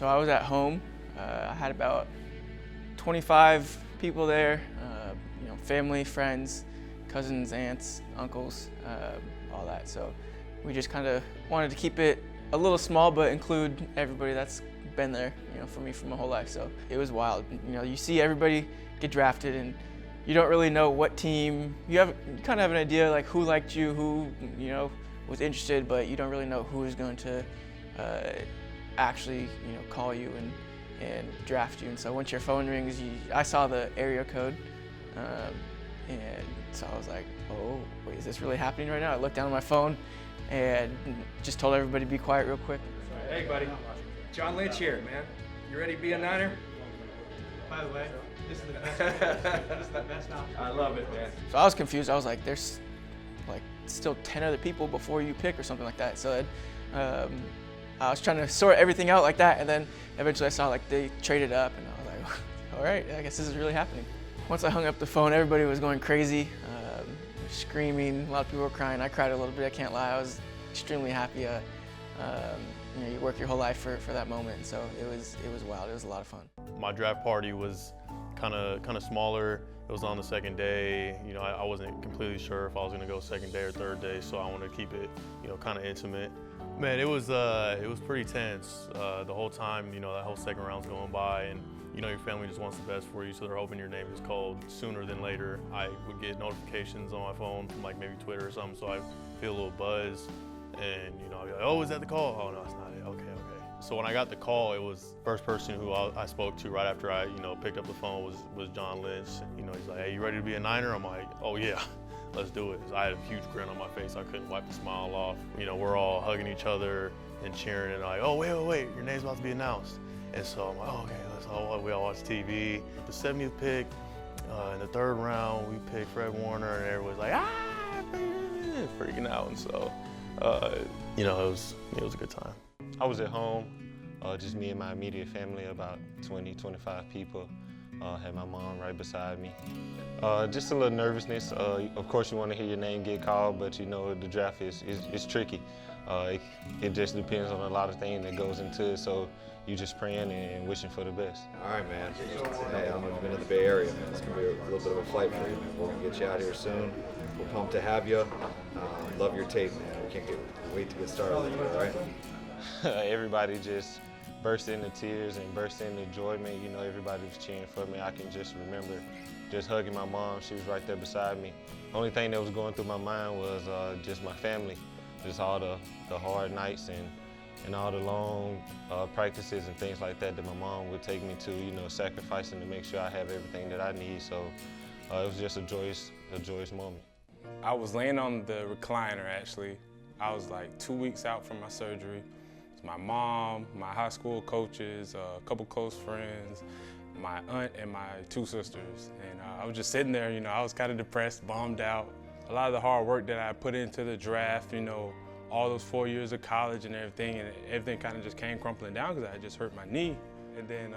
So I was at home. I had about 25 people there, family, friends, cousins, aunts, uncles, all that. So we just kind of wanted to keep it a little small, but include everybody that's been there, for me for my whole life. So it was wild. You see everybody get drafted, and you don't really know what team. You kind of have an idea like who liked you, who was interested, but you don't really know who is going to actually call you and draft you. And so once your phone rings, I saw the area code, and so I was like, oh wait, is this really happening right now? I looked down at my phone and just told everybody to be quiet real quick. Hey buddy, John Lynch here, man. You ready to be a Niner? By the way, this is the best. This is the best option. I love it, man. So I was confused. I was like, there's like still 10 other people before you pick or something like that. So I was trying to sort everything out like that, and then eventually I saw like they traded up, and I was like, all right, I guess this is really happening. Once I hung up the phone, everybody was going crazy, screaming. A lot of people were crying. I cried a little bit. I can't lie. I was extremely happy. You work your whole life for that moment, and so it was wild. It was a lot of fun. My draft party was kind of smaller. It was on the second day. I wasn't completely sure if I was going to go second day or third day, so I wanted to keep it, kind of intimate. Man, it was pretty tense the whole time. That whole second round's going by, and your family just wants the best for you, so they're hoping your name is called sooner than later. I would get notifications on my phone from like maybe Twitter or something, so I feel a little buzz, and I'd be like, oh, is that the call? Oh no, it's not it. Okay. So when I got the call, it was the first person who I spoke to right after I picked up the phone was John Lynch. He's like, hey, you ready to be a Niner? I'm like, oh yeah. Let's do it. I had a huge grin on my face. I couldn't wipe the smile off. We're all hugging each other and cheering, and like, oh, wait, your name's about to be announced. And so I'm like, oh, okay, we all watch TV. The 70th pick, in the third round, we picked Fred Warner, and everyone's like, freaking out. And so, it was a good time. I was at home, just me and my immediate family, about 20, 25 people. Had my mom right beside me. Just a little nervousness. Of course, you want to hear your name get called, but the draft is tricky. It just depends on a lot of things that goes into it, so you just praying and wishing for the best. All right, man. Hey, I don't know if you've been to the Bay Area, man. It's going to be a little bit of a flight for you, man. We're going to get you out here soon. We're pumped to have you. Love your tape, man. We can't wait to get started with you, all right? Everybody just burst into tears and burst into enjoyment. Everybody was cheering for me. I can just remember just hugging my mom. She was right there beside me. The only thing that was going through my mind was just my family, just all the hard nights and all the long practices and things like that my mom would take me to, sacrificing to make sure I have everything that I need. So it was just a joyous moment. I was laying on the recliner, actually. I was like 2 weeks out from my surgery. My mom, my high school coaches, a couple close friends, my aunt and my two sisters. And I was just sitting there, I was kind of depressed, bummed out. A lot of the hard work that I put into the draft, all those 4 years of college and everything kind of just came crumbling down because I had just hurt my knee. And then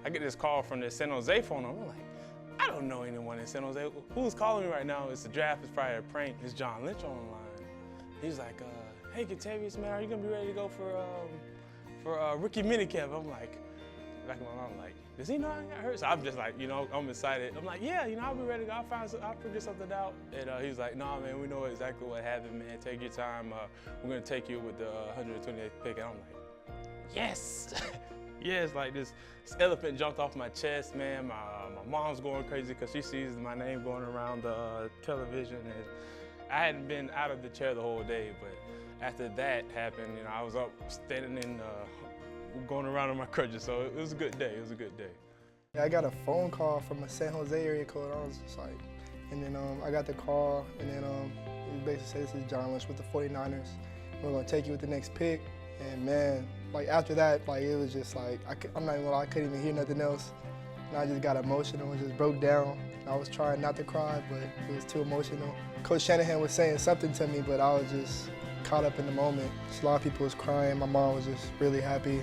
I get this call from the San Jose phone number. I'm like, I don't know anyone in San Jose. Who's calling me right now? It's the draft, it's probably a prank. It's John Lynch on the line. He's like, hey, Kentavious, man, are you gonna be ready to go for rookie minicamp? I'm like, back in my mind, I'm like, does he know I got hurt? So I'm just like, I'm excited. I'm like, yeah, I'll be ready to go. I'll figure something out. And he's like, nah, man, we know exactly what happened, man. Take your time. We're gonna take you with the 128th pick. And I'm like, yes. Yes, like this elephant jumped off my chest, man. My mom's going crazy because she sees my name going around the television. And I hadn't been out of the chair the whole day, but after that happened, I was up standing and going around on my crutches, so it was a good day. It was a good day. I got a phone call from a San Jose area code. I was just like, and then I got the call, and then it basically said, this is John Lynch with the 49ers. We're gonna take you with the next pick. And man, like after that, like it was just like, I'm not even gonna lie, I couldn't even hear nothing else. And I just got emotional and just broke down. I was trying not to cry, but it was too emotional. Coach Shanahan was saying something to me, but I was just caught up in the moment. Just a lot of people was crying. My mom was just really happy,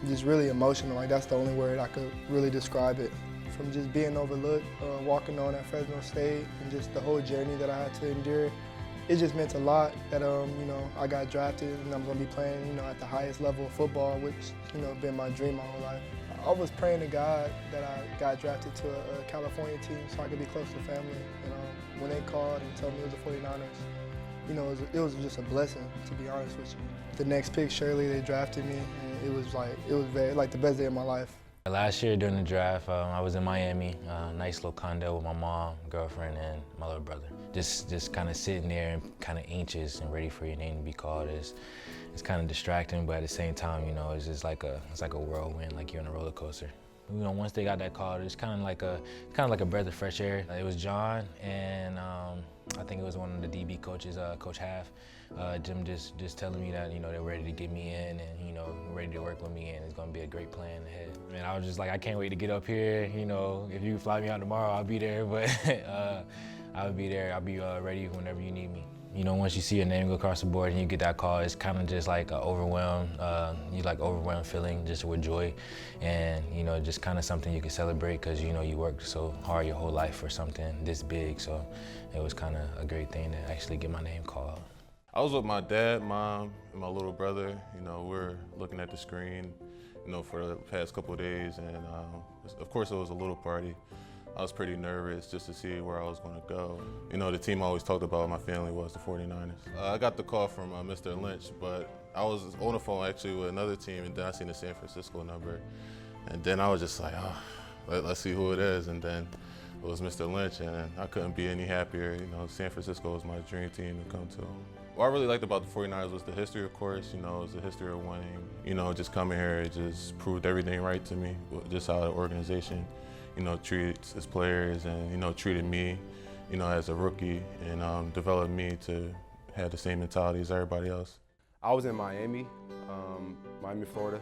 just really emotional. Like that's the only word I could really describe it. From just being overlooked, walking on at Fresno State, and just the whole journey that I had to endure. it just meant a lot that you know, I got drafted and I'm gonna be playing, you know, at the highest level of football, which, you know, been my dream my whole life. I was praying to God that I got drafted to a California team so I could be close to family. And when they called and told me it was the 49ers, you know, it was just a blessing, to be honest with you. The next pick, Shirley, they drafted me, and it was very, like the best day of my life. Last year during the draft, I was in Miami, nice little condo with my mom, girlfriend, and my little brother. Just kind of sitting there and kind of anxious and ready for your name to be called. It's kind of distracting, but at the same time, you know, it's just like a whirlwind, like you're on a roller coaster. You know, once they got that call, it's kind of like a breath of fresh air. It was John and I think it was one of the DB coaches, Coach Half. Jim just telling me that, you know, they're ready to get me in and, you know, ready to work with me and it's gonna be a great plan ahead. And I was just like, I can't wait to get up here. You know, if you fly me out tomorrow, I'll be there, but I'll be there. I'll be ready whenever you need me. You know, once you see your name go across the board and you get that call, it's kind of just like an overwhelmed feeling, just with joy. And, you know, just kind of something you can celebrate because, you know, you worked so hard your whole life for something this big. So it was kind of a great thing to actually get my name called. I was with my dad, mom, and my little brother. You know, we're looking at the screen, you know, for the past couple of days. And of course it was a little party. I was pretty nervous just to see where I was going to go. You know, the team I always talked about, my family, was the 49ers. I got the call from Mr. Lynch, but I was on the phone actually with another team, and then I seen the San Francisco number. And then I was just like, let's see who it is. And then it was Mr. Lynch, and I couldn't be any happier. You know, San Francisco was my dream team to come to. What I really liked about the 49ers was the history, of course. You know, it was the history of winning. You know, just coming here, it just proved everything right to me, just how the organization, you know, treats its players and, you know, treated me, you know, as a rookie and developed me to have the same mentality as everybody else. I was in Miami, Florida,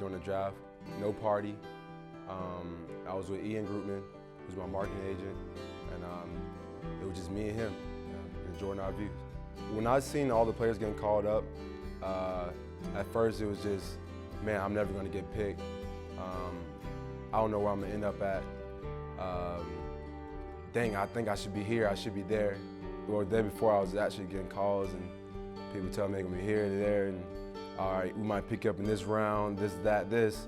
during the draft. No party. I was with Ian Grootman, who's my marketing agent, and it was just me and him, enjoying our views. When I seen all the players getting called up, at first it was just, man, I'm never gonna get picked. I don't know where I'm gonna end up at. Dang, I think I should be here, I should be there. Well, the day before I was actually getting calls and people telling me they're gonna be here, there, and all right, we might pick you up in this round, this, that, this.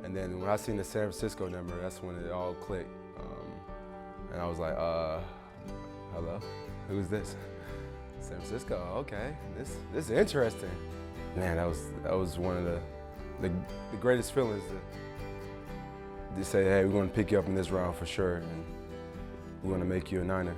And then when I seen the San Francisco number, that's when it all clicked. And I was like, hello, who's this? San Francisco, okay, this is interesting. Man, that was one of the greatest feelings to say, hey, we're gonna pick you up in this round for sure, and we're gonna make you a Niner.